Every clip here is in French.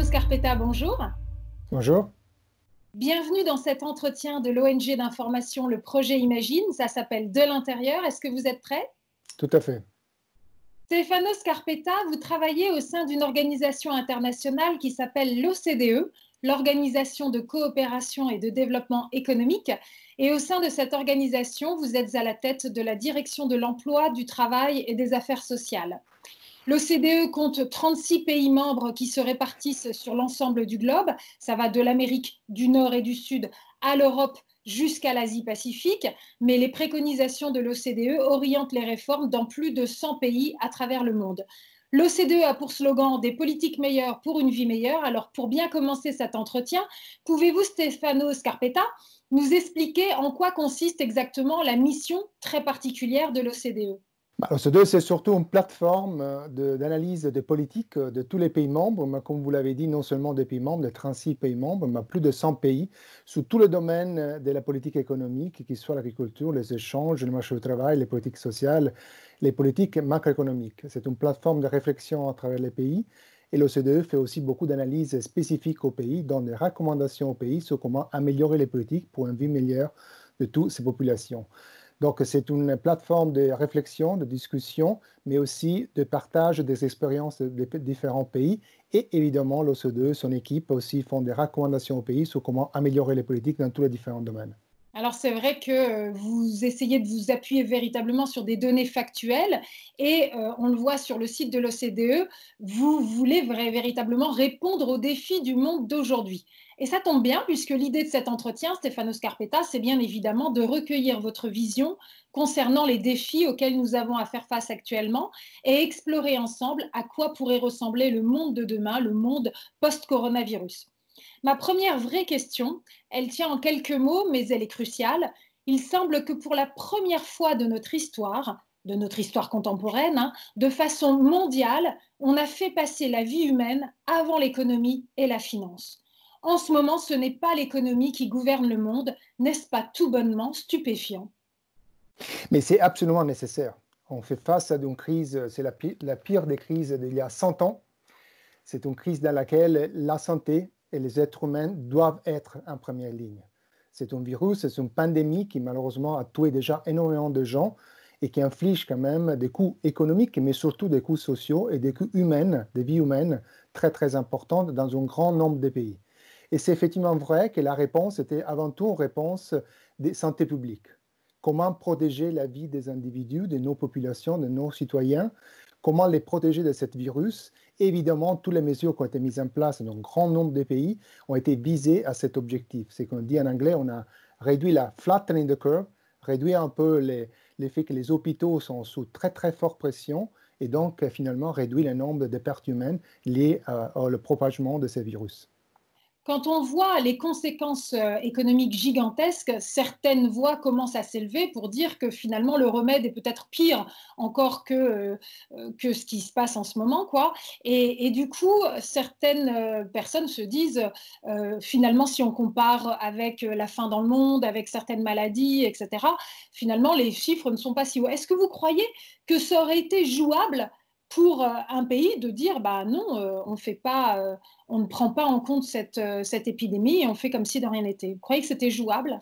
Scarpetta, bonjour. Bonjour. Bienvenue dans cet entretien de l'ONG d'information Le Projet Imagine. Ça s'appelle De l'intérieur. Est-ce que vous êtes prêt? Tout à fait. Stefano Scarpetta, vous travaillez au sein d'une organisation internationale qui s'appelle l'OCDE, l'Organisation de coopération et de développement économique. Et au sein de cette organisation, vous êtes à la tête de la direction de l'emploi, du travail et des affaires sociales. L'OCDE compte 36 pays membres qui se répartissent sur l'ensemble du globe. Ça va de l'Amérique du Nord et du Sud à l'Europe jusqu'à l'Asie-Pacifique. Mais les préconisations de l'OCDE orientent les réformes dans plus de 100 pays à travers le monde. L'OCDE a pour slogan des politiques meilleures pour une vie meilleure. Alors, pour bien commencer cet entretien, pouvez-vous, Stefano Scarpetta, nous expliquer en quoi consiste exactement la mission très particulière de l'OCDE? L'OCDE, c'est surtout une plateforme d'analyse des politiques de tous les pays membres, mais comme vous l'avez dit, non seulement des pays membres, des 36 pays membres, mais plus de 100 pays, sous tous les domaines de la politique économique, qu'il soit l'agriculture, les échanges, le marché du travail, les politiques sociales, les politiques macroéconomiques. C'est une plateforme de réflexion à travers les pays, et l'OCDE fait aussi beaucoup d'analyses spécifiques aux pays, donne des recommandations aux pays sur comment améliorer les politiques pour une vie meilleure de toutes ces populations. Donc, c'est une plateforme de réflexion, de discussion, mais aussi de partage des expériences des différents pays. Et évidemment, l'OCDE, son équipe aussi font des recommandations aux pays sur comment améliorer les politiques dans tous les différents domaines. Alors c'est vrai que vous essayez de vous appuyer véritablement sur des données factuelles et on le voit sur le site de l'OCDE, vous voulez véritablement répondre aux défis du monde d'aujourd'hui. Et ça tombe bien puisque l'idée de cet entretien, Stefano Scarpetta, c'est bien évidemment de recueillir votre vision concernant les défis auxquels nous avons à faire face actuellement et explorer ensemble à quoi pourrait ressembler le monde de demain, le monde post-coronavirus. Ma première vraie question, elle tient en quelques mots, mais elle est cruciale. Il semble que pour la première fois de notre histoire contemporaine, de façon mondiale, on a fait passer la vie humaine avant l'économie et la finance. En ce moment, ce n'est pas l'économie qui gouverne le monde, n'est-ce pas tout bonnement stupéfiant? Mais c'est absolument nécessaire. On fait face à une crise, c'est la pire des crises d'il y a 100 ans. C'est une crise dans laquelle la santé et les êtres humains doivent être en première ligne. C'est un virus, c'est une pandémie qui malheureusement a tué déjà énormément de gens et qui inflige quand même des coûts économiques, mais surtout des coûts sociaux et des coûts humains, des vies humaines très très importantes dans un grand nombre de pays. Et c'est effectivement vrai que la réponse était avant tout une réponse de santé publique. Comment protéger la vie des individus, de nos populations, de nos citoyens, comment les protéger de ce virus. Évidemment, toutes les mesures qui ont été mises en place dans un grand nombre de pays ont été visées à cet objectif. C'est qu'on dit en anglais, on a réduit la flattening the curve, réduit un peu l'effet que les hôpitaux sont sous très très forte pression et donc finalement réduit le nombre de pertes humaines liées au propagement de ces virus. Quand on voit les conséquences économiques gigantesques, certaines voix commencent à s'élever pour dire que finalement le remède est peut-être pire encore que ce qui se passe en ce moment, quoi. Et du coup, certaines personnes se disent finalement, si on compare avec la faim dans le monde, avec certaines maladies, etc., finalement les chiffres ne sont pas si hauts. Est-ce que vous croyez que ça aurait été jouable pour un pays de dire bah non, on fait pas, on ne prend pas en compte cette épidémie et on fait comme si de rien n'était. Vous croyez que c'était jouable?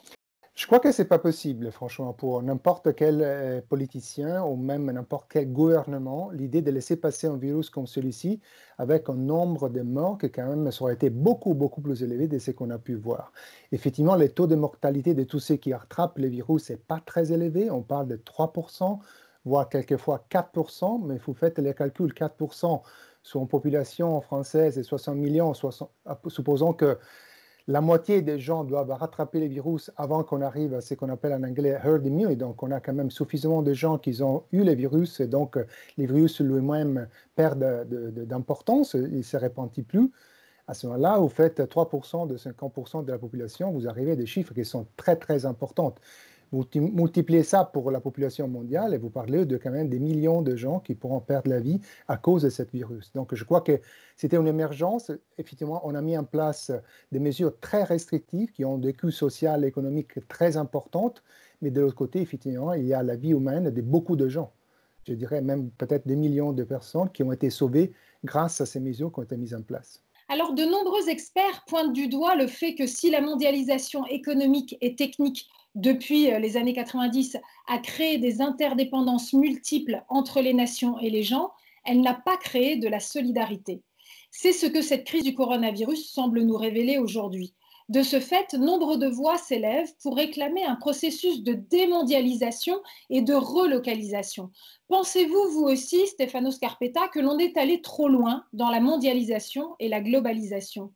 Je crois que ce n'est pas possible, franchement, pour n'importe quel politicien ou même n'importe quel gouvernement, l'idée de laisser passer un virus comme celui-ci avec un nombre de morts qui quand même aurait été beaucoup, beaucoup plus élevé de ce qu'on a pu voir. Effectivement, les taux de mortalité de tous ceux qui attrapent le virus n'est pas très élevé. On parle de 3%, voire quelquefois 4%, mais vous faites les calculs, 4% sur une population française de 60 millions, supposons que la moitié des gens doivent rattraper les virus avant qu'on arrive à ce qu'on appelle en anglais herd immunity. Donc, on a quand même suffisamment de gens qui ont eu les virus et donc les virus lui-même perdent d'importance, ils ne se répandent plus. À ce moment-là, vous faites 3% de 50% de la population, vous arrivez à des chiffres qui sont très, très importants. Vous multipliez ça pour la population mondiale et vous parlez de quand même des millions de gens qui pourront perdre la vie à cause de ce virus. Donc, je crois que c'était une émergence. Effectivement, on a mis en place des mesures très restrictives qui ont des coûts sociaux et économiques très importants. Mais de l'autre côté, effectivement, il y a la vie humaine de beaucoup de gens. Je dirais même peut-être des millions de personnes qui ont été sauvées grâce à ces mesures qui ont été mises en place. Alors, de nombreux experts pointent du doigt le fait que si la mondialisation économique et technique depuis les années 90 a créé des interdépendances multiples entre les nations et les gens, elle n'a pas créé de la solidarité. C'est ce que cette crise du coronavirus semble nous révéler aujourd'hui. De ce fait, nombre de voix s'élèvent pour réclamer un processus de démondialisation et de relocalisation. Pensez-vous, vous aussi, Stefano Scarpetta, que l'on est allé trop loin dans la mondialisation et la globalisation?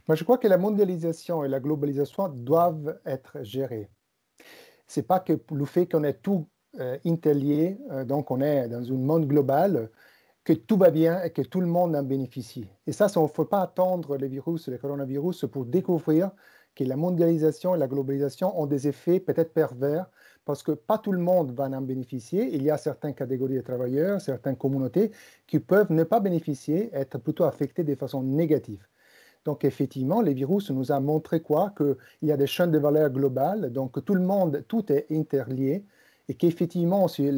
Moi, je crois que la mondialisation et la globalisation doivent être gérées. C'est pas que le fait qu'on est tout interlié, donc on est dans un monde global, que tout va bien et que tout le monde en bénéficie. Et ça, il ne faut pas attendre le virus, le coronavirus, pour découvrir que la mondialisation et la globalisation ont des effets peut-être pervers, parce que pas tout le monde va en bénéficier. Il y a certaines catégories de travailleurs, certaines communautés qui peuvent ne pas bénéficier, être plutôt affectées de façon négative. Donc, effectivement, le virus nous a montré quoi? Qu'il y a des chaînes de valeur globales, donc tout le monde, tout est interlié, et qu'effectivement, si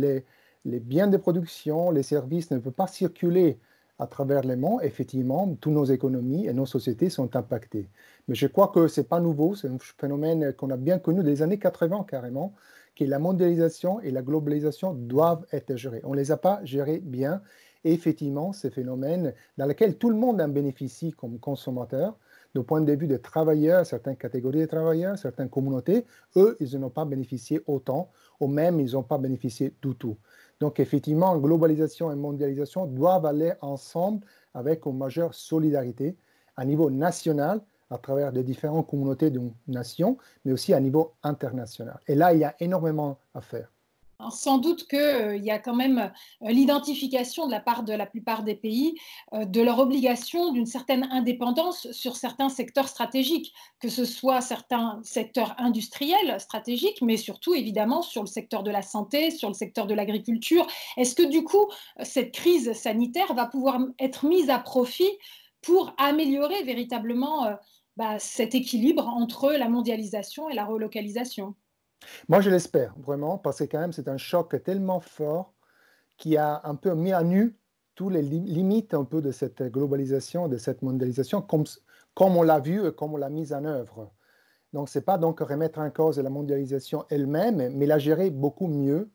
les biens de production, les services ne peuvent pas circuler à travers le monde, effectivement, toutes nos économies et nos sociétés sont impactées. Mais je crois que ce n'est pas nouveau, c'est un phénomène qu'on a bien connu des années 80 carrément, que la mondialisation et la globalisation doivent être gérées. On ne les a pas gérées bien. Et effectivement, ces phénomènes dans lesquels tout le monde en bénéficie comme consommateur, du point de vue des travailleurs, certaines catégories de travailleurs, certaines communautés, eux, ils n'ont pas bénéficié autant, ou même ils n'ont pas bénéficié du tout. Donc, effectivement, globalisation et mondialisation doivent aller ensemble avec une majeure solidarité à niveau national, à travers les différentes communautés d'une nation, mais aussi à niveau international. Et là, il y a énormément à faire. Alors, sans doute qu'il y a quand même l'identification de la part de la plupart des pays de leur obligation d'une certaine indépendance sur certains secteurs stratégiques, que ce soit certains secteurs industriels stratégiques, mais surtout évidemment sur le secteur de la santé, sur le secteur de l'agriculture. Est-ce que du coup, cette crise sanitaire va pouvoir être mise à profit pour améliorer véritablement cet équilibre entre la mondialisation et la relocalisation? Moi, je l'espère vraiment, parce que quand même, c'est un choc tellement fort qui a un peu mis à nu toutes les limites un peu de cette globalisation, de cette mondialisation, comme on l'a vu et comme on l'a mise en œuvre. Donc, ce n'est pas donc remettre en cause la mondialisation elle-même, mais la gérer beaucoup mieux.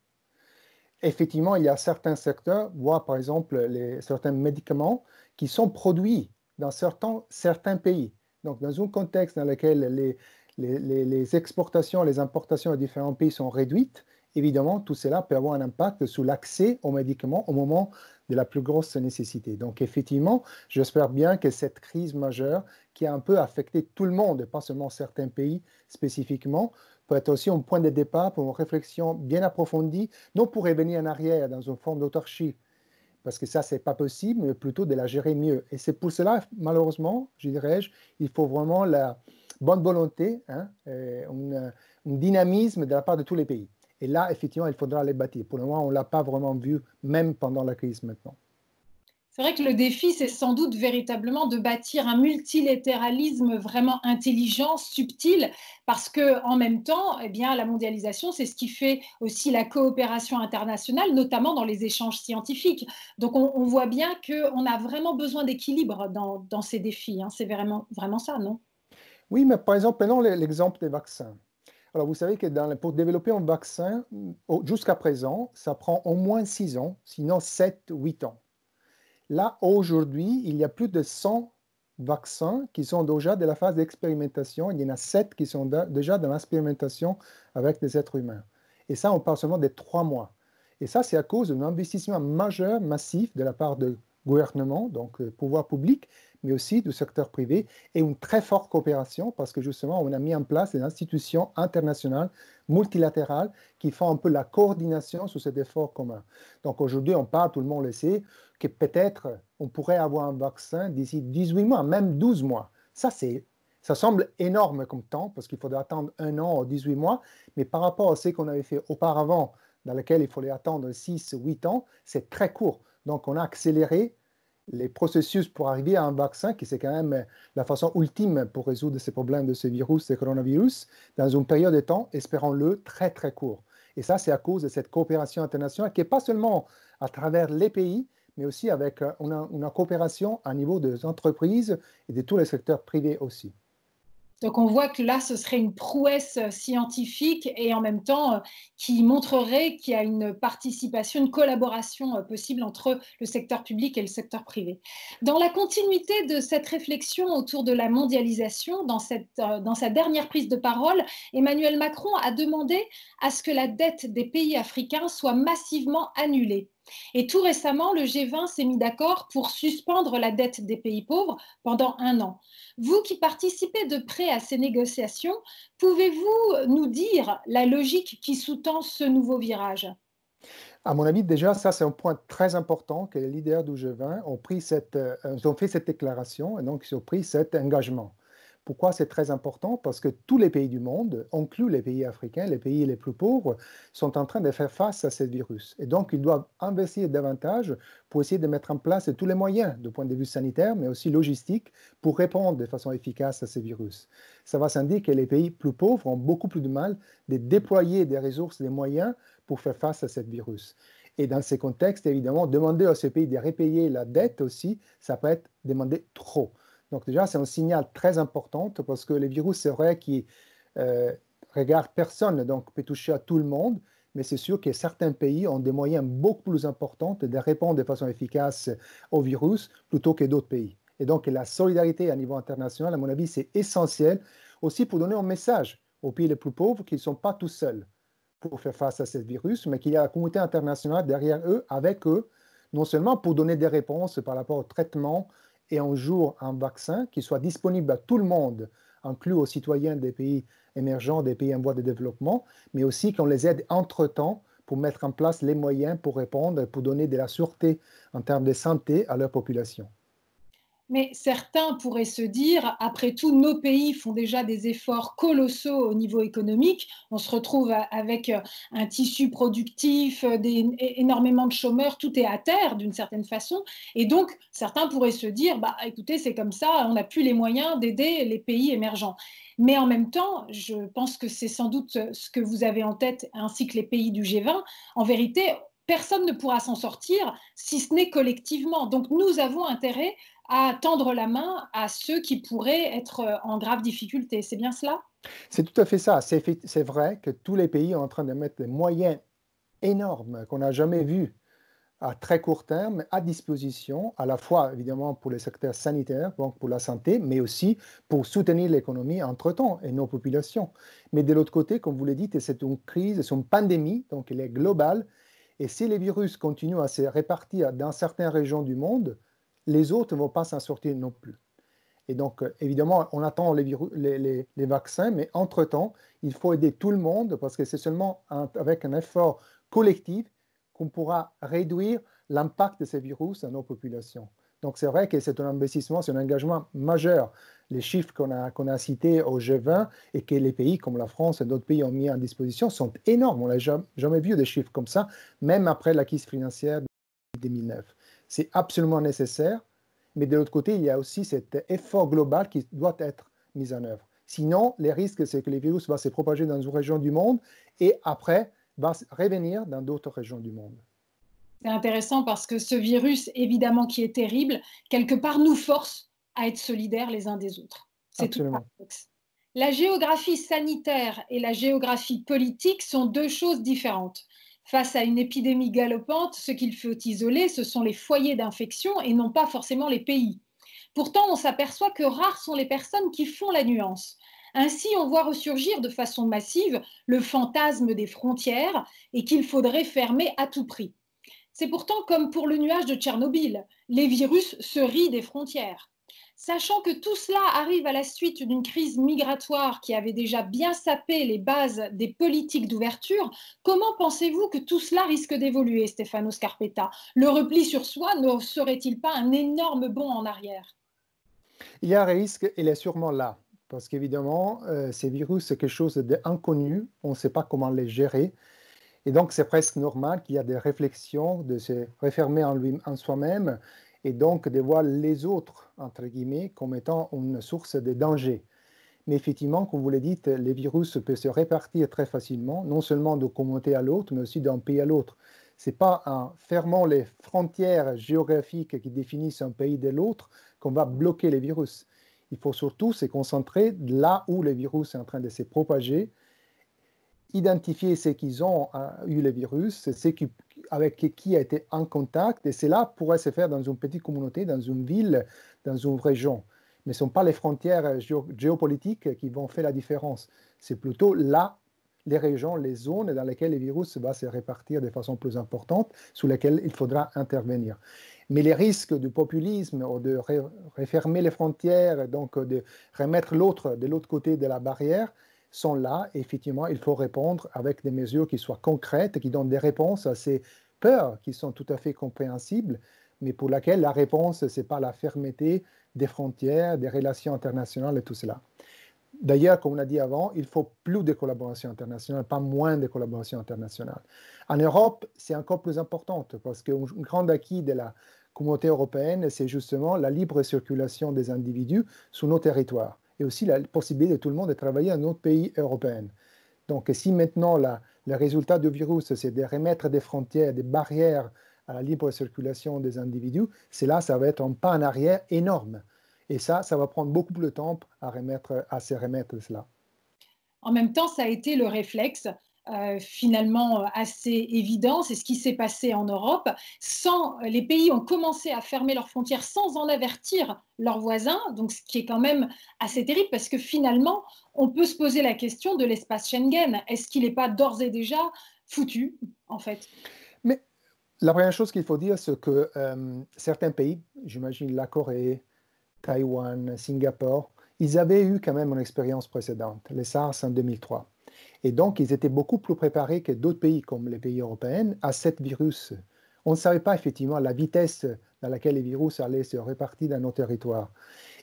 Effectivement, il y a certains secteurs, voire par exemple certains médicaments qui sont produits dans certains pays. Donc, dans un contexte dans lequel les exportations, les importations à différents pays sont réduites, évidemment, tout cela peut avoir un impact sur l'accès aux médicaments au moment de la plus grosse nécessité. Donc, effectivement, j'espère bien que cette crise majeure qui a un peu affecté tout le monde, et pas seulement certains pays spécifiquement, peut être aussi un point de départ pour une réflexion bien approfondie, non pour revenir en arrière dans une forme d'autarchie, parce que ça, ce n'est pas possible, mais plutôt de la gérer mieux. Et c'est pour cela, malheureusement, je dirais-je, il faut vraiment la bonne volonté, hein, un dynamisme de la part de tous les pays. Et là, effectivement, il faudra les bâtir. Pour le moment, on ne l'a pas vraiment vu, même pendant la crise maintenant. C'est vrai que le défi, c'est sans doute véritablement de bâtir un multilatéralisme vraiment intelligent, subtil, parce que en même temps, eh bien, la mondialisation, c'est ce qui fait aussi la coopération internationale, notamment dans les échanges scientifiques. Donc, on voit bien qu'on a vraiment besoin d'équilibre dans ces défis, hein. C'est vraiment ça, non? Oui, mais par exemple, prenons l'exemple des vaccins. Alors, vous savez que pour développer un vaccin, jusqu'à présent, ça prend au moins 6 ans, sinon 7, 8 ans. Là, aujourd'hui, il y a plus de 100 vaccins qui sont déjà de la phase d'expérimentation. Il y en a 7 qui sont déjà dans l'expérimentation avec des êtres humains. Et ça, on parle seulement de 3 mois. Et ça, c'est à cause d'un investissement majeur, massif de la part du gouvernement, donc pouvoir public, mais aussi du secteur privé, et une très forte coopération parce que justement, on a mis en place des institutions internationales, multilatérales, qui font un peu la coordination sur cet effort commun. Donc aujourd'hui, on parle, tout le monde le sait, que peut-être on pourrait avoir un vaccin d'ici 18 mois, même 12 mois. Ça semble énorme comme temps, parce qu'il faudrait attendre 1 an ou 18 mois, mais par rapport à ce qu'on avait fait auparavant, dans lequel il fallait attendre 6 ou 8 ans, c'est très court. Donc on a accéléré les processus pour arriver à un vaccin, qui c'est quand même la façon ultime pour résoudre ces problèmes de ce virus, ce coronavirus, dans une période de temps, espérons-le, très très court. Et ça, c'est à cause de cette coopération internationale qui n'est pas seulement à travers les pays, mais aussi avec une coopération à niveau des entreprises et de tous les secteurs privés aussi. Donc on voit que là, ce serait une prouesse scientifique et en même temps qui montrerait qu'il y a une participation, une collaboration possible entre le secteur public et le secteur privé. Dans la continuité de cette réflexion autour de la mondialisation, dans sa dernière prise de parole, Emmanuel Macron a demandé à ce que la dette des pays africains soit massivement annulée. Et tout récemment, le G20 s'est mis d'accord pour suspendre la dette des pays pauvres pendant 1 an. Vous qui participez de près à ces négociations, pouvez-vous nous dire la logique qui sous-tend ce nouveau virage? À mon avis, déjà, ça, c'est un point très important que les leaders du G20 ont fait cette déclaration et donc ils ont pris cet engagement. Pourquoi c'est très important? Parce que tous les pays du monde, inclus les pays africains, les pays les plus pauvres, sont en train de faire face à ce virus. Et donc, ils doivent investir davantage pour essayer de mettre en place tous les moyens, du point de vue sanitaire, mais aussi logistique, pour répondre de façon efficace à ce virus. Ça va sans dire que les pays plus pauvres ont beaucoup plus de mal de déployer des ressources, des moyens pour faire face à ce virus. Et dans ces contextes, évidemment, demander à ces pays de repayer la dette aussi, ça peut être demandé trop. Donc déjà, c'est un signal très important parce que le virus, c'est vrai qu'il regarde personne, donc peut toucher à tout le monde, mais c'est sûr que certains pays ont des moyens beaucoup plus importants de répondre de façon efficace au virus plutôt que d'autres pays. Et donc la solidarité à niveau international, à mon avis, c'est essentiel aussi pour donner un message aux pays les plus pauvres qu'ils ne sont pas tout seuls pour faire face à ce virus, mais qu'il y a la communauté internationale derrière eux, avec eux, non seulement pour donner des réponses par rapport au traitement et un jour un vaccin qui soit disponible à tout le monde, inclus aux citoyens des pays émergents, des pays en voie de développement, mais aussi qu'on les aide entre-temps pour mettre en place les moyens pour répondre, pour donner de la sûreté en termes de santé à leur population. Mais certains pourraient se dire, après tout, nos pays font déjà des efforts colossaux au niveau économique. On se retrouve avec un tissu productif, énormément de chômeurs, tout est à terre d'une certaine façon. Et donc, certains pourraient se dire, bah, écoutez, c'est comme ça, on n'a plus les moyens d'aider les pays émergents. Mais en même temps, je pense que c'est sans doute ce que vous avez en tête, ainsi que les pays du G20. En vérité, personne ne pourra s'en sortir si ce n'est collectivement. Donc, nous avons intérêt à tendre la main à ceux qui pourraient être en grave difficulté. C'est bien cela? C'est tout à fait ça. C'est vrai que tous les pays sont en train de mettre des moyens énormes qu'on n'a jamais vus à très court terme à disposition, à la fois évidemment pour les secteurs sanitaires, donc pour la santé, mais aussi pour soutenir l'économie entre-temps et nos populations. Mais de l'autre côté, comme vous l'avez dit, c'est une crise, c'est une pandémie, donc elle est globale. Et si les virus continuent à se répartir dans certaines régions du monde, les autres ne vont pas s'en sortir non plus. Et donc, évidemment, on attend les vaccins, mais entre-temps, il faut aider tout le monde parce que c'est seulement avec un effort collectif qu'on pourra réduire l'impact de ces virus dans nos populations. Donc, c'est vrai que c'est un investissement, c'est un engagement majeur. Les chiffres qu'on a cités au G20 et que les pays comme la France et d'autres pays ont mis en disposition sont énormes. On n'a jamais vu des chiffres comme ça, même après la crise financière de 2009. C'est absolument nécessaire. Mais de l'autre côté, il y a aussi cet effort global qui doit être mis en œuvre. Sinon, les risques, c'est que les virus vont se propager dans une région du monde et après, va revenir dans d'autres régions du monde. C'est intéressant parce que ce virus, évidemment, qui est terrible, quelque part nous force à être solidaires les uns des autres. C'est tout Absolument. paradoxe. La géographie sanitaire et la géographie politique sont deux choses différentes. Face à une épidémie galopante, ce qu'il faut isoler, ce sont les foyers d'infection et non pas forcément les pays. Pourtant, on s'aperçoit que rares sont les personnes qui font la nuance. Ainsi, on voit ressurgir de façon massive le fantasme des frontières et qu'il faudrait fermer à tout prix. C'est pourtant comme pour le nuage de Tchernobyl, les virus se rient des frontières. Sachant que tout cela arrive à la suite d'une crise migratoire qui avait déjà bien sapé les bases des politiques d'ouverture, comment pensez-vous que tout cela risque d'évoluer, Stefano Scarpetta? Le repli sur soi ne serait-il pas un énorme bond en arrière? Il y a un risque, il est sûrement là. Parce qu'évidemment, ces virus, c'est quelque chose d'inconnu. On ne sait pas comment les gérer. Et donc, c'est presque normal qu'il y ait des réflexions de se refermer en soi-même et donc de voir les autres, entre guillemets, comme étant une source de danger. Mais effectivement, comme vous l'avez dit, les virus peuvent se répartir très facilement, non seulement d'une communauté à l'autre, mais aussi d'un pays à l'autre. Ce n'est pas en fermant les frontières géographiques qui définissent un pays de l'autre qu'on va bloquer les virus. Il faut surtout se concentrer là où le virus est en train de se propager, identifier ceux qui ont eu le virus, ceux avec qui a été en contact, et cela pourrait se faire dans une petite communauté, dans une ville, dans une région. Mais ce ne sont pas les frontières géopolitiques qui vont faire la différence. C'est plutôt là, les régions, les zones dans lesquelles le virus va se répartir de façon plus importante, sur lesquelles il faudra intervenir. Mais les risques du populisme ou de refermer les frontières, donc de remettre l'autre de l'autre côté de la barrière, sont là. Et effectivement, il faut répondre avec des mesures qui soient concrètes, qui donnent des réponses à ces peurs qui sont tout à fait compréhensibles, mais pour lesquelles la réponse, ce n'est pas la fermeté des frontières, des relations internationales et tout cela. D'ailleurs, comme on a dit avant, il faut plus de collaboration internationale, pas moins de collaboration internationale. En Europe, c'est encore plus important parce qu'un grand acquis de la communauté européenne, c'est justement la libre circulation des individus sur nos territoires et aussi la possibilité de tout le monde de travailler dans notre pays européen. Donc, si maintenant le résultat du virus, c'est de remettre des frontières, des barrières à la libre circulation des individus, c'est là, ça va être un pas en arrière énorme. Et ça va prendre beaucoup plus de temps à se remettre de cela. En même temps, ça a été le réflexe finalement assez évident. C'est ce qui s'est passé en Europe. Les pays ont commencé à fermer leurs frontières sans en avertir leurs voisins, donc ce qui est quand même assez terrible parce que finalement, on peut se poser la question de l'espace Schengen. Est-ce qu'il n'est pas d'ores et déjà foutu, en fait? Mais la première chose qu'il faut dire, c'est que certains pays, j'imagine la Corée, Taïwan, Singapour, ils avaient eu quand même une expérience précédente, le SARS en 2003. Et donc, ils étaient beaucoup plus préparés que d'autres pays, comme les pays européens, à ce virus. On ne savait pas effectivement la vitesse dans laquelle les virus allaient se répartir dans nos territoires.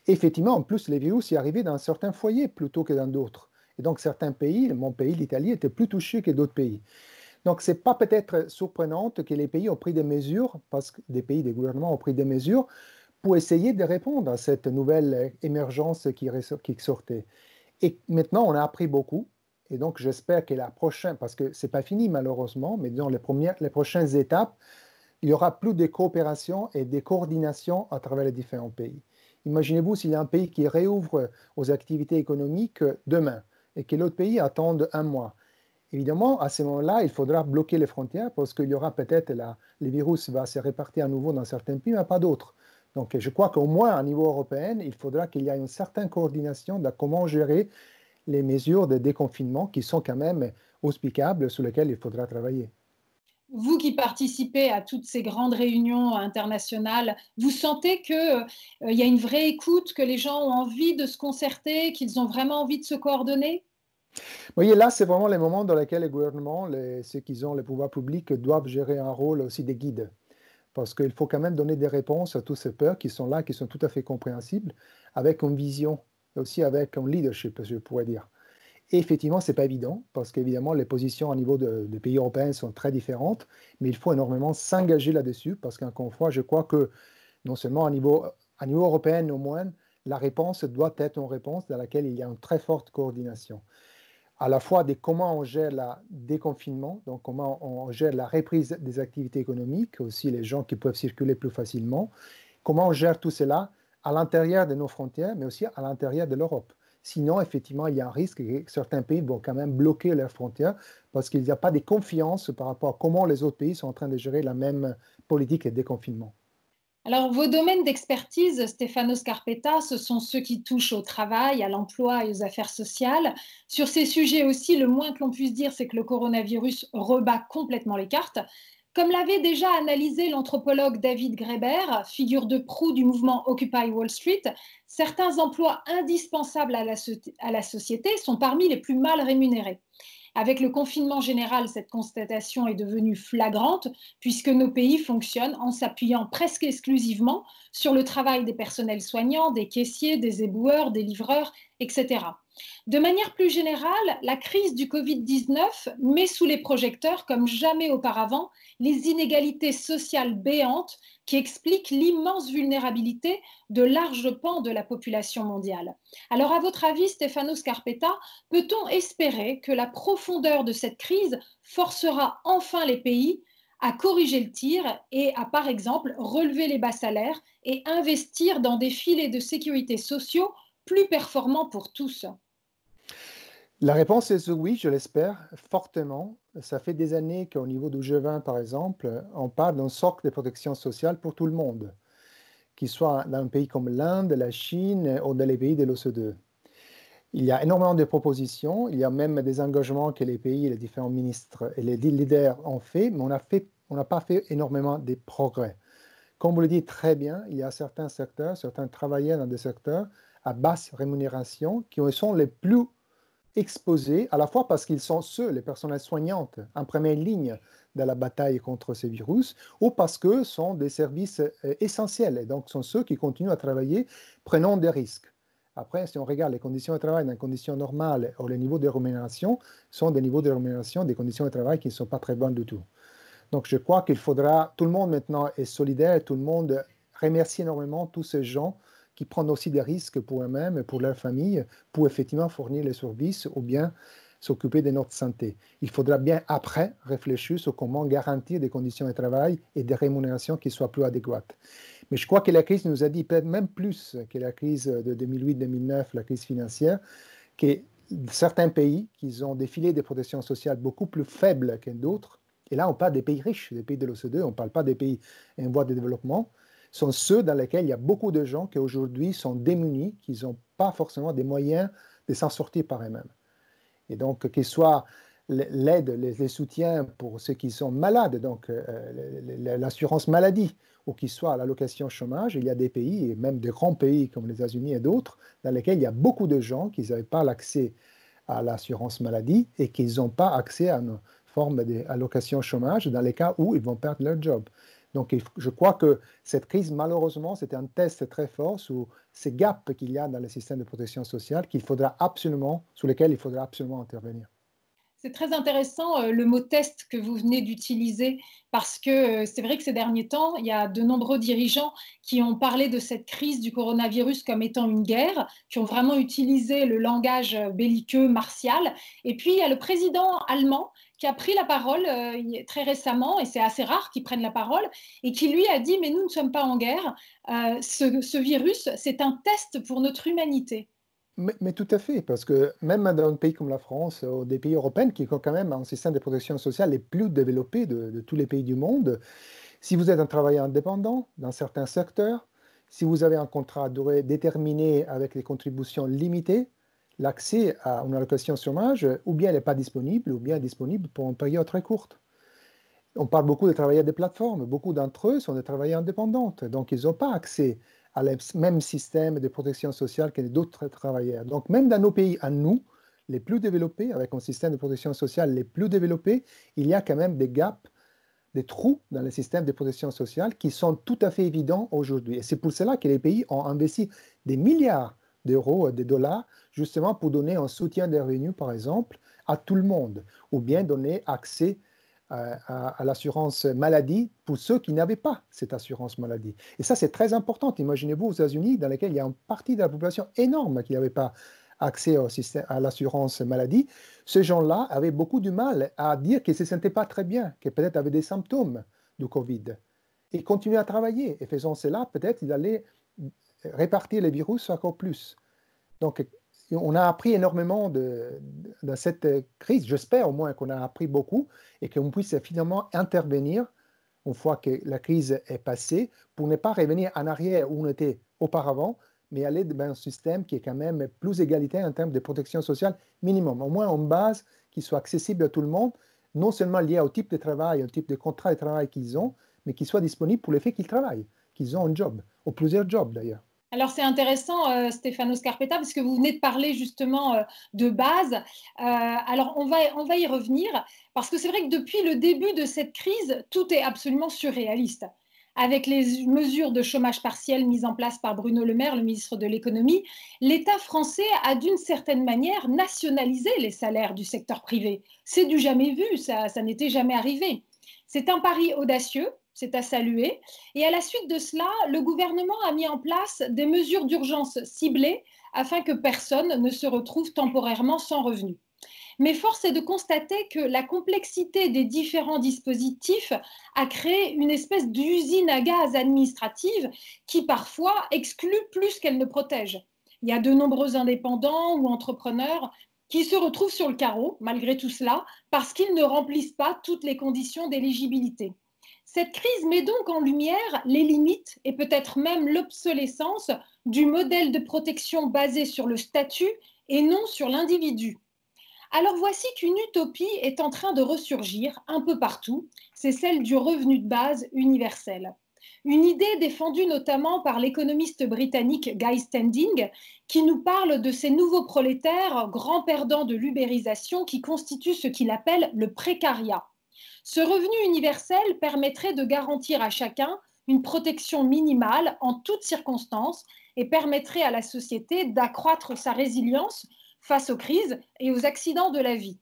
Et effectivement, en plus, les virus y arrivaient dans certains foyers plutôt que dans d'autres. Et donc, certains pays, mon pays, l'Italie, étaient plus touchés que d'autres pays. Donc, ce n'est pas peut-être surprenant que les pays ont pris des mesures, parce que des gouvernements ont pris des mesures pour essayer de répondre à cette nouvelle émergence qui sortait. Et maintenant, on a appris beaucoup. Et donc, j'espère que la prochaine, parce que ce n'est pas fini malheureusement, mais disons les prochaines étapes, il y aura plus de coopération et de coordination à travers les différents pays. Imaginez-vous s'il y a un pays qui réouvre aux activités économiques demain et que l'autre pays attende un mois. Évidemment, à ce moment-là, il faudra bloquer les frontières parce qu'il y aura peut-être le virus va se répartir à nouveau dans certains pays, mais pas d'autres. Donc, je crois qu'au moins, à niveau européen, il faudra qu'il y ait une certaine coordination de comment gérer les mesures de déconfinement qui sont quand même auspicables sur lesquelles il faudra travailler. Vous qui participez à toutes ces grandes réunions internationales, vous sentez qu'il y a une vraie écoute, que les gens ont envie de se concerter, qu'ils ont vraiment envie de se coordonner? Vous voyez, là, c'est vraiment les moments dans lesquels les gouvernements, ceux qui ont le pouvoir public, doivent gérer un rôle aussi de guide. Parce qu'il faut quand même donner des réponses à toutes ces peurs qui sont là, qui sont tout à fait compréhensibles, avec une vision, aussi avec un leadership, je pourrais dire. Et effectivement, ce n'est pas évident, parce qu'évidemment, les positions au niveau des pays européens sont très différentes, mais il faut énormément s'engager là-dessus, parce qu'encore une fois, je crois que non seulement à niveau européen au moins, la réponse doit être une réponse dans laquelle il y a une très forte coordination à la fois de comment on gère le déconfinement, donc comment on gère la reprise des activités économiques, aussi les gens qui peuvent circuler plus facilement, comment on gère tout cela à l'intérieur de nos frontières, mais aussi à l'intérieur de l'Europe. Sinon, effectivement, il y a un risque que certains pays vont quand même bloquer leurs frontières parce qu'il n'y a pas de confiance par rapport à comment les autres pays sont en train de gérer la même politique de déconfinement. Alors, vos domaines d'expertise, Stefano Scarpetta, ce sont ceux qui touchent au travail, à l'emploi et aux affaires sociales. Sur ces sujets aussi, le moins que l'on puisse dire, c'est que le coronavirus rebat complètement les cartes. Comme l'avait déjà analysé l'anthropologue David Graeber, figure de proue du mouvement Occupy Wall Street, certains emplois indispensables à la société sont parmi les plus mal rémunérés. Avec le confinement général, cette constatation est devenue flagrante puisque nos pays fonctionnent en s'appuyant presque exclusivement sur le travail des personnels soignants, des caissiers, des éboueurs, des livreurs, etc. De manière plus générale, la crise du Covid-19 met sous les projecteurs, comme jamais auparavant, les inégalités sociales béantes qui expliquent l'immense vulnérabilité de larges pans de la population mondiale. Alors, à votre avis, Stefano Scarpetta, peut-on espérer que la profondeur de cette crise forcera enfin les pays à corriger le tir et à, par exemple, relever les bas salaires et investir dans des filets de sécurité sociaux plus performants pour tous? La réponse est oui, je l'espère fortement. Ça fait des années qu'au niveau du G20, par exemple, on parle d'un socle de protection sociale pour tout le monde, qu'il soit dans un pays comme l'Inde, la Chine ou dans les pays de l'OCDE. Il y a énormément de propositions, il y a même des engagements que les pays, les différents ministres et les leaders ont fait, mais on n'a pas fait énormément de progrès. Comme vous le dites très bien, il y a certains secteurs, certains travailleurs dans des secteurs à basse rémunération qui sont les plus exposés, à la fois parce qu'ils sont ceux, les personnels soignantes, en première ligne de la bataille contre ces virus, ou parce que ce sont des services essentiels, et donc sont ceux qui continuent à travailler, prenant des risques. Après, si on regarde les conditions de travail dans les conditions normales ou les niveaux de rémunération, sont des niveaux de rémunération, des conditions de travail qui ne sont pas très bonnes du tout. Donc je crois qu'il faudra, tout le monde maintenant est solidaire, tout le monde remercie énormément tous ces gens qui prennent aussi des risques pour eux-mêmes et pour leur famille, pour effectivement fournir les services ou bien s'occuper de notre santé. Il faudra bien après réfléchir sur comment garantir des conditions de travail et des rémunérations qui soient plus adéquates. Mais je crois que la crise nous a dit peut-être même plus que la crise de 2008-2009, la crise financière, que certains pays qui ont des filets de protection sociale beaucoup plus faibles que d'autres, et là on parle des pays riches, des pays de l'OCDE, on ne parle pas des pays en voie de développement, sont ceux dans lesquels il y a beaucoup de gens qui aujourd'hui sont démunis, qui n'ont pas forcément des moyens de s'en sortir par eux-mêmes. Et donc, qu'il soit l'aide, les soutiens pour ceux qui sont malades, donc l'assurance maladie, ou qu'il soit l'allocation chômage, il y a des pays, et même des grands pays comme les États-Unis et d'autres, dans lesquels il y a beaucoup de gens qui n'avaient pas l'accès à l'assurance maladie et qui n'ont pas accès à une forme d'allocation chômage dans les cas où ils vont perdre leur job. Donc, je crois que cette crise, malheureusement, c'était un test très fort sur ces gaps qu'il y a dans le système de protection sociale sur lesquels il faudra absolument intervenir. C'est très intéressant le mot test que vous venez d'utiliser parce que c'est vrai que ces derniers temps, il y a de nombreux dirigeants qui ont parlé de cette crise du coronavirus comme étant une guerre, qui ont vraiment utilisé le langage belliqueux, martial. Et puis il y a le président allemand qui a pris la parole très récemment, et c'est assez rare qu'il prenne la parole, et qui lui a dit, mais nous ne sommes pas en guerre, ce virus, c'est un test pour notre humanité. Mais tout à fait, parce que même dans un pays comme la France, ou des pays européens qui ont quand même un système de protection sociale les plus développés de tous les pays du monde, si vous êtes un travailleur indépendant dans certains secteurs, si vous avez un contrat à durée déterminée avec les contributions limitées, l'accès à une allocation chômage, ou bien elle n'est pas disponible, ou bien disponible pour une période très courte. On parle beaucoup des travailleurs des plateformes. Beaucoup d'entre eux sont des travailleurs indépendants. Donc, ils n'ont pas accès à le même système de protection sociale que d'autres travailleurs. Donc, même dans nos pays, à nous, les plus développés, avec un système de protection sociale les plus développés, il y a quand même des gaps, des trous dans le système de protection sociale qui sont tout à fait évidents aujourd'hui. Et c'est pour cela que les pays ont investi des milliards d'euros, de dollars, justement pour donner un soutien des revenus, par exemple, à tout le monde, ou bien donner accès à l'assurance maladie pour ceux qui n'avaient pas cette assurance maladie. Et ça, c'est très important. Imaginez-vous aux États-Unis, dans lesquels il y a une partie de la population énorme qui n'avait pas accès au système, à l'assurance maladie. Ces gens-là avaient beaucoup de mal à dire qu'ils ne se sentaient pas très bien, qu'ils peut-être avaient des symptômes du Covid. Et continuaient à travailler. Et faisant cela, peut-être ils allaient répartir les virus encore plus. Donc, on a appris énormément de cette crise. J'espère au moins qu'on a appris beaucoup et qu'on puisse finalement intervenir une fois que la crise est passée pour ne pas revenir en arrière où on était auparavant, mais aller vers un système qui est quand même plus égalitaire en termes de protection sociale minimum. Au moins une base qui soit accessible à tout le monde, non seulement liée au type de travail, au type de contrat de travail qu'ils ont, mais qui soit disponible pour le fait qu'ils travaillent, qu'ils ont un job, ou plusieurs jobs d'ailleurs. Alors c'est intéressant, Stefano Scarpetta, parce que vous venez de parler justement de base. Alors on va y revenir, parce que c'est vrai que depuis le début de cette crise, tout est absolument surréaliste. Avec les mesures de chômage partiel mises en place par Bruno Le Maire, le ministre de l'économie, l'État français a d'une certaine manière nationalisé les salaires du secteur privé. C'est du jamais vu, ça n'était jamais arrivé. C'est un pari audacieux, c'est à saluer. Et à la suite de cela, le gouvernement a mis en place des mesures d'urgence ciblées afin que personne ne se retrouve temporairement sans revenu. Mais force est de constater que la complexité des différents dispositifs a créé une espèce d'usine à gaz administrative qui parfois exclut plus qu'elle ne protège. Il y a de nombreux indépendants ou entrepreneurs qui se retrouvent sur le carreau, malgré tout cela, parce qu'ils ne remplissent pas toutes les conditions d'éligibilité. Cette crise met donc en lumière les limites et peut-être même l'obsolescence du modèle de protection basé sur le statut et non sur l'individu. Alors voici qu'une utopie est en train de ressurgir un peu partout, c'est celle du revenu de base universel. Une idée défendue notamment par l'économiste britannique Guy Standing, qui nous parle de ces nouveaux prolétaires, grands perdants de l'ubérisation, qui constituent ce qu'il appelle le précariat. Ce revenu universel permettrait de garantir à chacun une protection minimale en toutes circonstances et permettrait à la société d'accroître sa résilience face aux crises et aux accidents de la vie.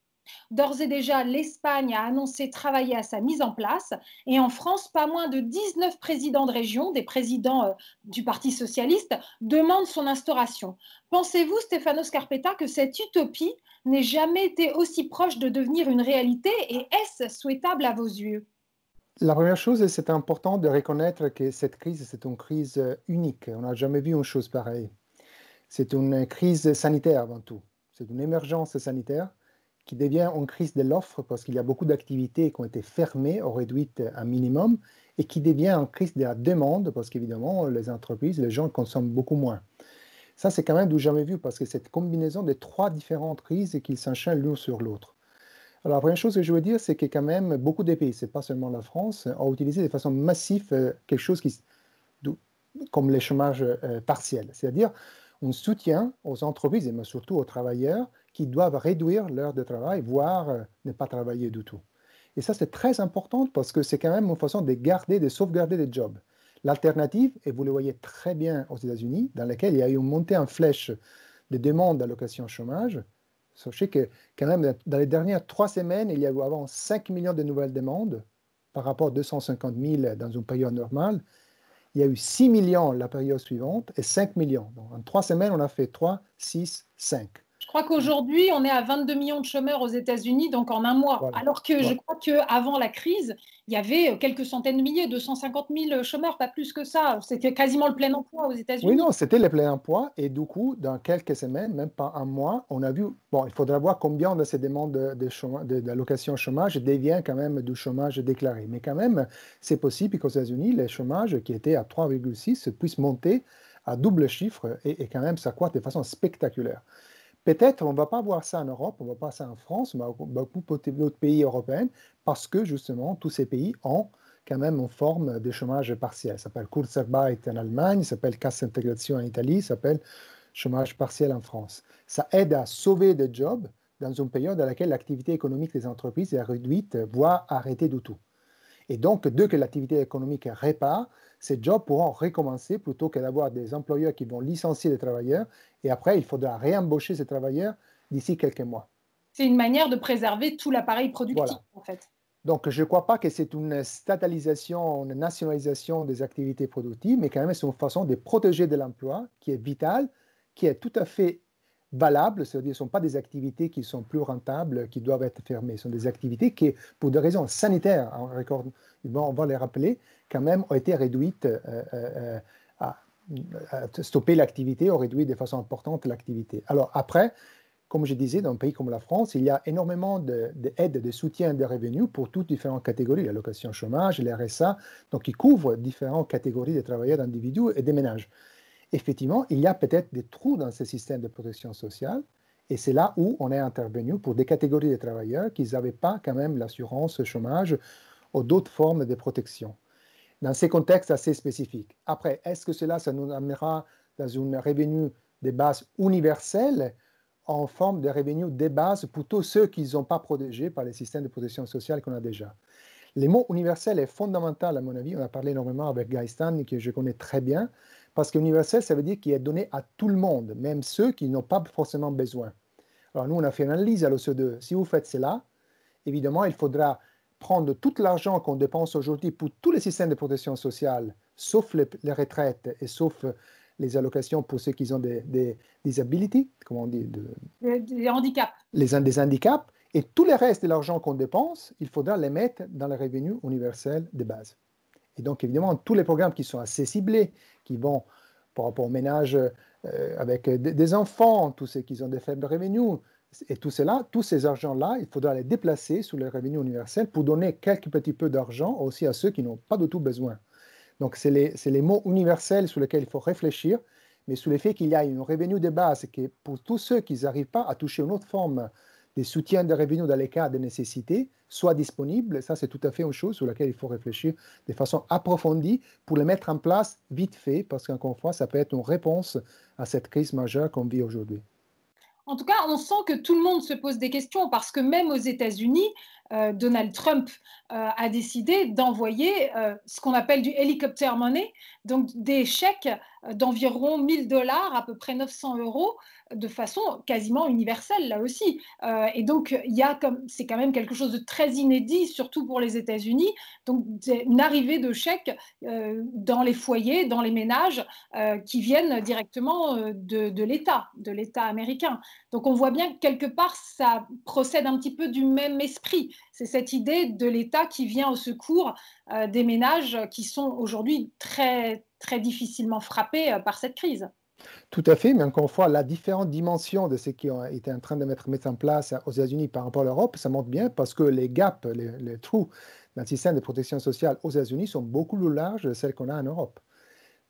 D'ores et déjà, l'Espagne a annoncé travailler à sa mise en place et en France, pas moins de 19 présidents de région, des présidents du Parti socialiste, demandent son instauration. Pensez-vous, Stefano Scarpetta, que cette utopie n'ait jamais été aussi proche de devenir une réalité et est-ce souhaitable à vos yeux? La première chose, c'est important de reconnaître que cette crise, c'est une crise unique. On n'a jamais vu une chose pareille. C'est une crise sanitaire avant tout. C'est une émergence sanitaire qui devient une crise de l'offre parce qu'il y a beaucoup d'activités qui ont été fermées ou réduites à un minimum et qui devient une crise de la demande parce qu'évidemment, les entreprises, les gens consomment beaucoup moins. Ça, c'est quand même du jamais vu parce que cette combinaison de trois différentes crises qui s'enchaînent l'une sur l'autre. Alors, la première chose que je veux dire, c'est que quand même, beaucoup de pays, ce n'est pas seulement la France, ont utilisé de façon massive quelque chose comme le chômage partiel, c'est-à-dire un soutien aux entreprises, mais surtout aux travailleurs, qui doivent réduire l'heure de travail, voire ne pas travailler du tout. Et ça, c'est très important parce que c'est quand même une façon de garder, de sauvegarder des jobs. L'alternative, et vous le voyez très bien aux États-Unis, dans laquelle il y a eu une montée en flèche de demandes d'allocation chômage. Sachez que quand même, dans les dernières 3 semaines, il y a eu avant 5 millions de nouvelles demandes par rapport à 250 000 dans une période normale. Il y a eu 6 millions la période suivante et 5 millions. Donc, en 3 semaines, on a fait 3, 6, 5. Je crois qu'aujourd'hui, on est à 22 millions de chômeurs aux États-Unis, donc en un mois. Voilà. Alors que je Voilà. crois qu'avant la crise, il y avait quelques centaines de milliers, 250 000 chômeurs, pas plus que ça. C'était quasiment le plein emploi aux Oui, États-Unis. non, c'était le plein emploi. Et du coup, dans quelques semaines, même pas un mois, on a vu, bon, il faudra voir combien de ces demandes d'allocation chômage devient quand même du chômage déclaré. Mais quand même, c'est possible qu'aux États-Unis, le chômage qui était à 3,6 puisse monter à double chiffre et quand même s'accroître de façon spectaculaire. Peut-être on ne va pas voir ça en Europe, on ne va pas voir ça en France, mais beaucoup d'autres pays européens, parce que justement, tous ces pays ont quand même une forme de chômage partiel. Ça s'appelle Kurzarbeit en Allemagne, ça s'appelle Cassa Integrazione en Italie, ça s'appelle chômage partiel en France. Ça aide à sauver des jobs dans une période dans laquelle l'activité économique des entreprises est réduite, voire arrêtée du tout. Et donc, dès que l'activité économique répare, ces jobs pourront recommencer plutôt que d'avoir des employeurs qui vont licencier des travailleurs. Et après, il faudra réembaucher ces travailleurs d'ici quelques mois. C'est une manière de préserver tout l'appareil productif, Voilà. en fait. Donc, je ne crois pas que c'est une statalisation, une nationalisation des activités productives, mais quand même, c'est une façon de protéger de l'emploi qui est vitale, qui est tout à fait valable, c'est-à-dire ce ne sont pas des activités qui sont plus rentables, qui doivent être fermées. Ce sont des activités qui, pour des raisons sanitaires, on va les rappeler, quand même ont été réduites à stopper l'activité, ont réduit de façon importante l'activité. Alors après, comme je disais, dans un pays comme la France, il y a énormément d'aides, de soutien de revenus pour toutes différentes catégories, l'allocation chômage, les RSA, donc qui couvrent différentes catégories de travailleurs, d'individus et de ménages. Effectivement, il y a peut-être des trous dans ce système de protection sociale, et c'est là où on est intervenu pour des catégories de travailleurs qui n'avaient pas quand même l'assurance chômage ou d'autres formes de protection, dans ces contextes assez spécifiques. Après, est-ce que cela, ça nous amènera dans un revenu de base universel en forme de revenus de base pour tous ceux qui ne sont pas protégés par les systèmes de protection sociale qu'on a déjà? Le mot universel est fondamental à mon avis. On a parlé énormément avec Guy Stan, que je connais très bien, parce qu'universel, ça veut dire qu'il est donné à tout le monde, même ceux qui n'ont pas forcément besoin. Alors nous, on a fait une analyse à l'OCDE. Si vous faites cela, évidemment, il faudra prendre tout l'argent qu'on dépense aujourd'hui pour tous les systèmes de protection sociale, sauf les retraites et sauf les allocations pour ceux qui ont des disabilities, comment on dit, Des handicaps. des handicaps, et tout le reste de l'argent qu'on dépense, il faudra les mettre dans le revenu universel de base. Et donc, évidemment, tous les programmes qui sont assez ciblés, qui vont par rapport aux ménages avec des enfants, tous ceux qui ont des faibles revenus, et tout cela, tous ces argents-là, il faudra les déplacer sur le revenu universel pour donner quelques petits peu d'argent aussi à ceux qui n'ont pas du tout besoin. Donc, c'est les mots universels sur lesquels il faut réfléchir, mais sur le fait qu'il y a un revenu de base qui, pour tous ceux qui n'arrivent pas à toucher une autre forme de soutien de revenus dans les cas de nécessité, soit disponible. Ça, c'est tout à fait une chose sur laquelle il faut réfléchir de façon approfondie pour le mettre en place vite fait, parce qu'encore une fois, ça peut être une réponse à cette crise majeure qu'on vit aujourd'hui. En tout cas, on sent que tout le monde se pose des questions parce que même aux États-Unis, Donald Trump a décidé d'envoyer ce qu'on appelle du helicopter money, donc des chèques d'environ 1 000 $, à peu près 900 €, de façon quasiment universelle là aussi. Et donc, c'est quand même quelque chose de très inédit, surtout pour les États-Unis. Donc, une arrivée de chèques dans les foyers, dans les ménages, qui viennent directement de l'État américain. Donc on voit bien que quelque part, ça procède un petit peu du même esprit. C'est cette idée de l'État qui vient au secours des ménages qui sont aujourd'hui très, très difficilement frappés par cette crise. Tout à fait, mais encore une fois, la différente dimension de ce qui a été en train de mettre en place aux États-Unis par rapport à l'Europe, ça montre bien parce que les gaps, les trous dans le système de protection sociale aux États-Unis sont beaucoup plus larges que celles qu'on a en Europe.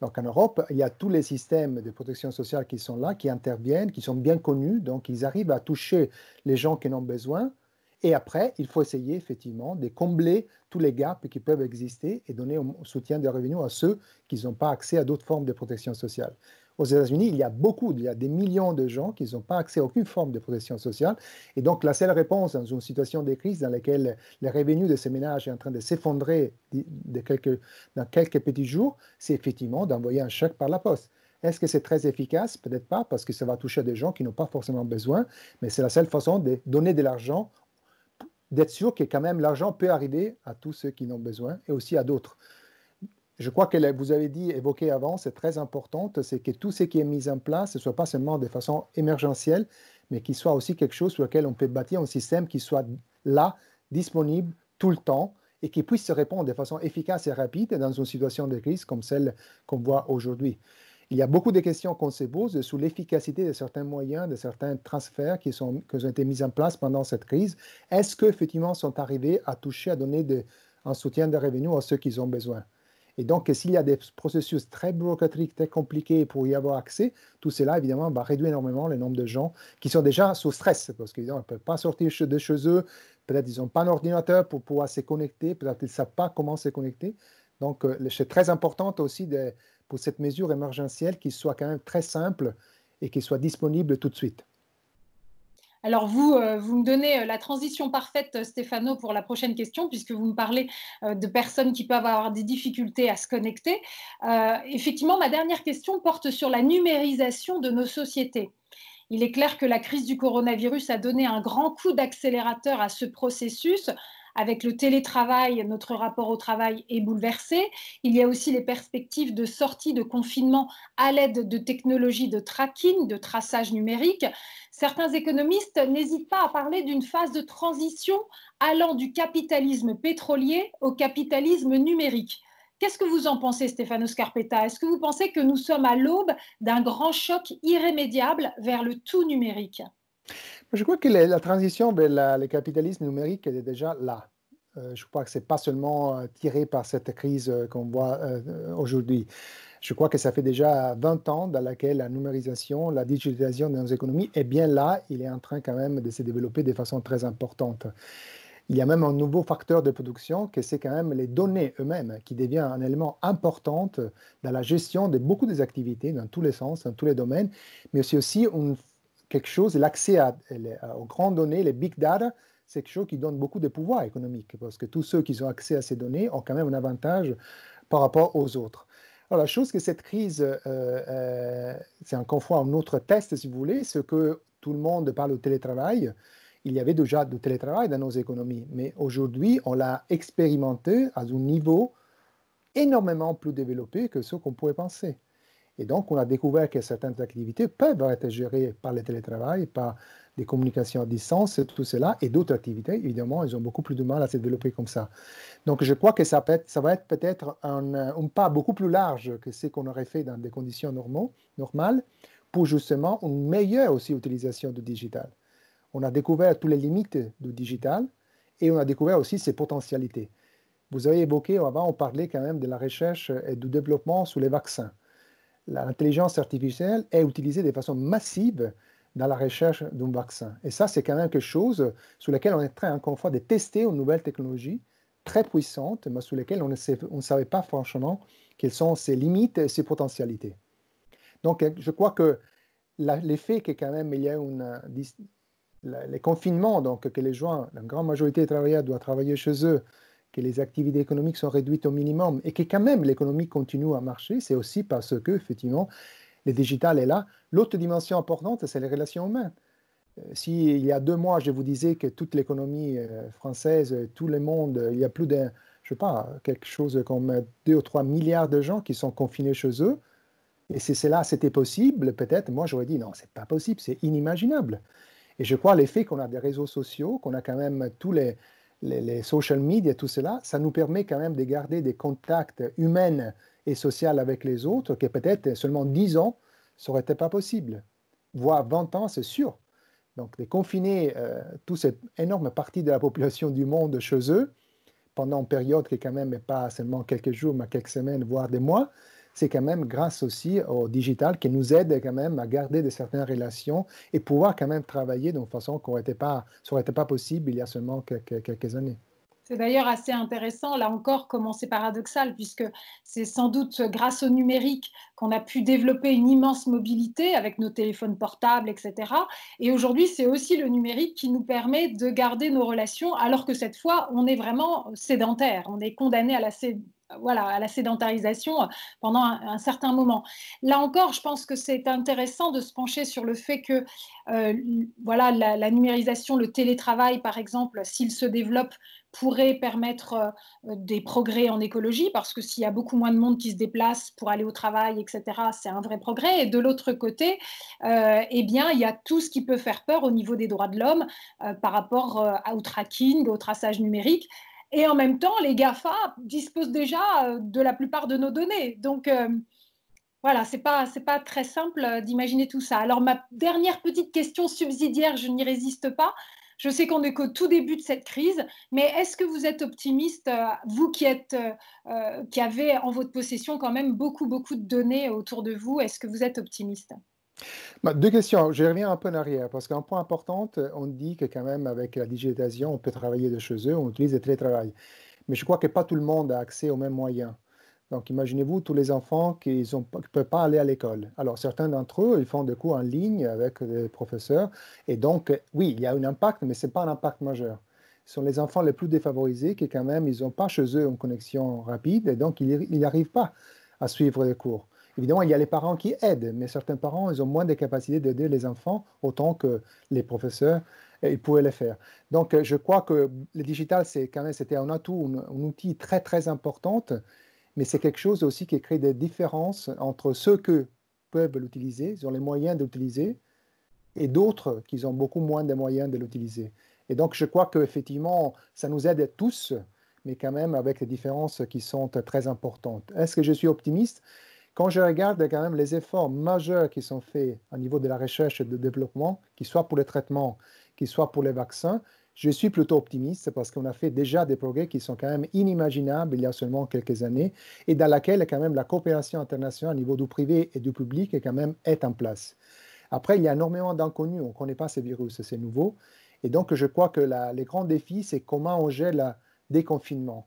Donc en Europe, il y a tous les systèmes de protection sociale qui sont là, qui interviennent, qui sont bien connus, donc ils arrivent à toucher les gens qui en ont besoin. Et après, il faut essayer effectivement de combler tous les gaps qui peuvent exister et donner un soutien de revenus à ceux qui n'ont pas accès à d'autres formes de protection sociale. Aux États-Unis, il y a des millions de gens qui n'ont pas accès à aucune forme de protection sociale. Et donc, la seule réponse dans une situation de crise dans laquelle les revenus de ces ménages est en train de s'effondrer dans quelques petits jours, c'est effectivement d'envoyer un chèque par la poste. Est-ce que c'est très efficace? Peut-être pas, parce que ça va toucher des gens qui n'ont pas forcément besoin, mais c'est la seule façon de donner de l'argent, d'être sûr que quand même l'argent peut arriver à tous ceux qui en ont besoin et aussi à d'autres. Je crois que vous avez évoqué avant, c'est très important, c'est que tout ce qui est mis en place ne soit pas seulement de façon émergentielle, mais qu'il soit aussi quelque chose sur lequel on peut bâtir un système qui soit là, disponible tout le temps et qui puisse se répondre de façon efficace et rapide dans une situation de crise comme celle qu'on voit aujourd'hui. Il y a beaucoup de questions qu'on se pose sur l'efficacité de certains moyens, de certains transferts qui ont été mis en place pendant cette crise. Est-ce qu'effectivement sont arrivés à toucher, à donner un soutien de revenus à ceux qui ont besoin? Et donc, s'il y a des processus très bureaucratiques, très compliqués pour y avoir accès, tout cela, évidemment, va réduire énormément le nombre de gens qui sont déjà sous stress, parce qu'ils ne peuvent pas sortir de chez eux, peut-être ils n'ont pas un ordinateur pour pouvoir se connecter, peut-être qu'ils ne savent pas comment se connecter. Donc, c'est très important aussi pour cette mesure émergentielle qu'il soit quand même très simple et qu'il soit disponible tout de suite. Alors vous me donnez la transition parfaite, Stéphano, pour la prochaine question, puisque vous me parlez de personnes qui peuvent avoir des difficultés à se connecter. Effectivement, ma dernière question porte sur la numérisation de nos sociétés. Il est clair que la crise du coronavirus a donné un grand coup d'accélérateur à ce processus. Avec le télétravail, notre rapport au travail est bouleversé. Il y a aussi les perspectives de sortie de confinement à l'aide de technologies de tracking, de traçage numérique. Certains économistes n'hésitent pas à parler d'une phase de transition allant du capitalisme pétrolier au capitalisme numérique. Qu'est-ce que vous en pensez, Stefano Scarpetta? Est-ce que vous pensez que nous sommes à l'aube d'un grand choc irrémédiable vers le tout numérique? Je crois que la transition vers le capitalisme numérique est déjà là. Je crois que ce n'est pas seulement tiré par cette crise qu'on voit aujourd'hui. Je crois que ça fait déjà 20 ans dans laquelle la numérisation, la digitalisation de nos économies est bien là. Il est en train quand même de se développer de façon très importante. Il y a même un nouveau facteur de production que c'est quand même les données eux-mêmes qui devient un élément important dans la gestion de beaucoup des activités, dans tous les sens, dans tous les domaines, mais c'est aussi quelque chose, l'accès aux grandes données, les big data, c'est quelque chose qui donne beaucoup de pouvoir économique parce que tous ceux qui ont accès à ces données ont quand même un avantage par rapport aux autres. Alors, la chose que cette crise, c'est encore une fois un autre test, si vous voulez, c'est que tout le monde parle de télétravail. Il y avait déjà du télétravail dans nos économies, mais aujourd'hui, on l'a expérimenté à un niveau énormément plus développé que ce qu'on pouvait penser. Et donc, on a découvert que certaines activités peuvent être gérées par le télétravail, par des communications à distance, tout cela, et d'autres activités, évidemment, ils ont beaucoup plus de mal à se développer comme ça. Donc, je crois que ça va être peut-être un pas beaucoup plus large que ce qu'on aurait fait dans des conditions normales, pour justement une meilleure aussi utilisation du digital. On a découvert toutes les limites du digital et on a découvert aussi ses potentialités. Vous avez évoqué, avant, on parlait quand même de la recherche et du développement sur les vaccins. L'intelligence artificielle est utilisée de façon massive dans la recherche d'un vaccin. Et ça, c'est quand même quelque chose sur lequel on est en train, encore une fois, de tester une nouvelle technologie très puissante, mais sur lesquelles on ne savait pas franchement quelles sont ses limites et ses potentialités. Donc, je crois que l'effet que quand même il y a les confinements, donc que les gens, la grande majorité des travailleurs doivent travailler chez eux, que les activités économiques sont réduites au minimum et que quand même l'économie continue à marcher, c'est aussi parce que, effectivement, le digital est là. L'autre dimension importante, c'est les relations humaines. Si il y a 2 mois, je vous disais que toute l'économie française, tout le monde, il y a plus de, je sais pas, quelque chose comme 2 ou 3 milliards de gens qui sont confinés chez eux, et si cela c'était possible, peut-être, moi j'aurais dit non, c'est pas possible, c'est inimaginable. Et je crois l'effet qu'on a des réseaux sociaux, qu'on a quand même tous les social media, tout cela, ça nous permet quand même de garder des contacts humains et sociaux avec les autres, que peut-être seulement 10 ans, ça n'aurait été pas possible. Voire 20 ans, c'est sûr. Donc, de confiner toute cette énorme partie de la population du monde chez eux, pendant une période qui quand même n'est pas seulement quelques jours, mais quelques semaines, voire des mois, c'est quand même grâce aussi au digital qui nous aide quand même à garder de certaines relations et pouvoir quand même travailler d'une façon ça n'aurait été pas possible il y a seulement quelques années. C'est d'ailleurs assez intéressant, là encore, comment c'est paradoxal, puisque c'est sans doute grâce au numérique qu'on a pu développer une immense mobilité avec nos téléphones portables, etc. Et aujourd'hui, c'est aussi le numérique qui nous permet de garder nos relations, alors que cette fois, on est vraiment sédentaire, on est condamné à la sédentarisation pendant un certain moment. Là encore, je pense que c'est intéressant de se pencher sur le fait que voilà, la numérisation, le télétravail, par exemple, s'il se développe, pourrait permettre des progrès en écologie, parce que s'il y a beaucoup moins de monde qui se déplace pour aller au travail, etc., c'est un vrai progrès. Et de l'autre côté, eh bien, il y a tout ce qui peut faire peur au niveau des droits de l'homme par rapport au tracking, au traçage numérique. Et en même temps, les GAFA disposent déjà de la plupart de nos données. Donc, voilà, c'est pas très simple d'imaginer tout ça. Alors, ma dernière petite question subsidiaire, je n'y résiste pas. Je sais qu'on n'est qu'au tout début de cette crise, mais est-ce que vous êtes optimiste, vous qui avez en votre possession quand même beaucoup, beaucoup de données autour de vous, est-ce que vous êtes optimiste? Bah, 2 questions, je reviens un peu en arrière, parce qu'un point important, on dit que quand même avec la digitalisation, on peut travailler de chez eux, on utilise le télétravail. Mais je crois que pas tout le monde a accès aux mêmes moyens. Donc, imaginez-vous tous les enfants qui ne peuvent pas aller à l'école. Alors, certains d'entre eux, ils font des cours en ligne avec des professeurs. Et donc, oui, il y a un impact, mais ce n'est pas un impact majeur. Ce sont les enfants les plus défavorisés qui, quand même, ils n'ont pas chez eux une connexion rapide et donc ils n'arrivent pas à suivre les cours. Évidemment, il y a les parents qui aident, mais certains parents, ils ont moins de capacité d'aider les enfants autant que les professeurs, ils pourraient le faire. Donc, je crois que le digital, c'était un atout, un outil très, très important, mais c'est quelque chose aussi qui crée des différences entre ceux qui peuvent l'utiliser, ils ont les moyens de l'utiliser, et d'autres qui ont beaucoup moins de moyens de l'utiliser. Et donc, je crois qu'effectivement, ça nous aide tous, mais quand même avec des différences qui sont très importantes. Est-ce que je suis optimiste? Quand je regarde quand même les efforts majeurs qui sont faits au niveau de la recherche et du développement, qu'ils soient pour les traitements, qu'ils soient pour les vaccins, je suis plutôt optimiste parce qu'on a fait déjà des progrès qui sont quand même inimaginables il y a seulement quelques années et dans laquelle quand même la coopération internationale au niveau du privé et du public quand même est en place. Après, il y a énormément d'inconnus, on ne connaît pas ces virus, c'est nouveau. Et donc, je crois que les grands défis, c'est comment on gère le déconfinement.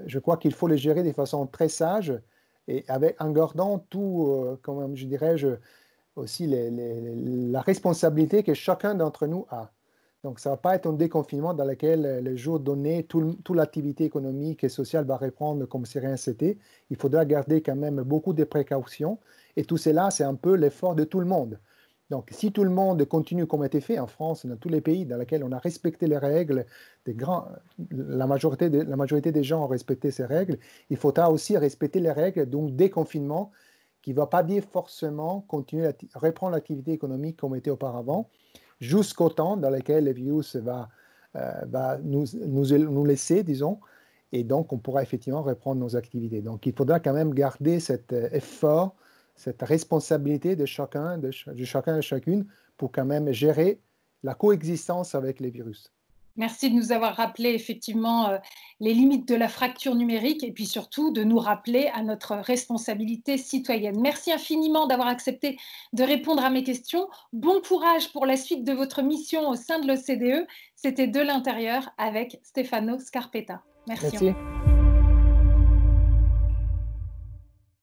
Je crois qu'il faut les gérer de façon très sage et en gardant tout, comme je dirais, aussi la responsabilité que chacun d'entre nous a. Donc, ça ne va pas être un déconfinement dans lequel, le jour donné, toute l'activité économique et sociale va reprendre comme si rien n'était. Il faudra garder quand même beaucoup de précautions. Et tout cela, c'est un peu l'effort de tout le monde. Donc, si tout le monde continue comme a été fait en France, dans tous les pays dans lesquels on a respecté les règles, la majorité des gens ont respecté ces règles, il faudra aussi respecter les règles d'un déconfinement qui ne va pas dire forcément continuer à reprendre l'activité économique comme était auparavant, jusqu'au temps dans lequel le virus va nous laisser, disons, et donc on pourra effectivement reprendre nos activités. Donc il faudra quand même garder cet effort, cette responsabilité de chacun et chacune pour quand même gérer la coexistence avec les virus. Merci de nous avoir rappelé effectivement les limites de la fracture numérique et puis surtout de nous rappeler à notre responsabilité citoyenne. Merci infiniment d'avoir accepté de répondre à mes questions. Bon courage pour la suite de votre mission au sein de l'OCDE. C'était De l'intérieur avec Stefano Scarpetta. Merci. Merci.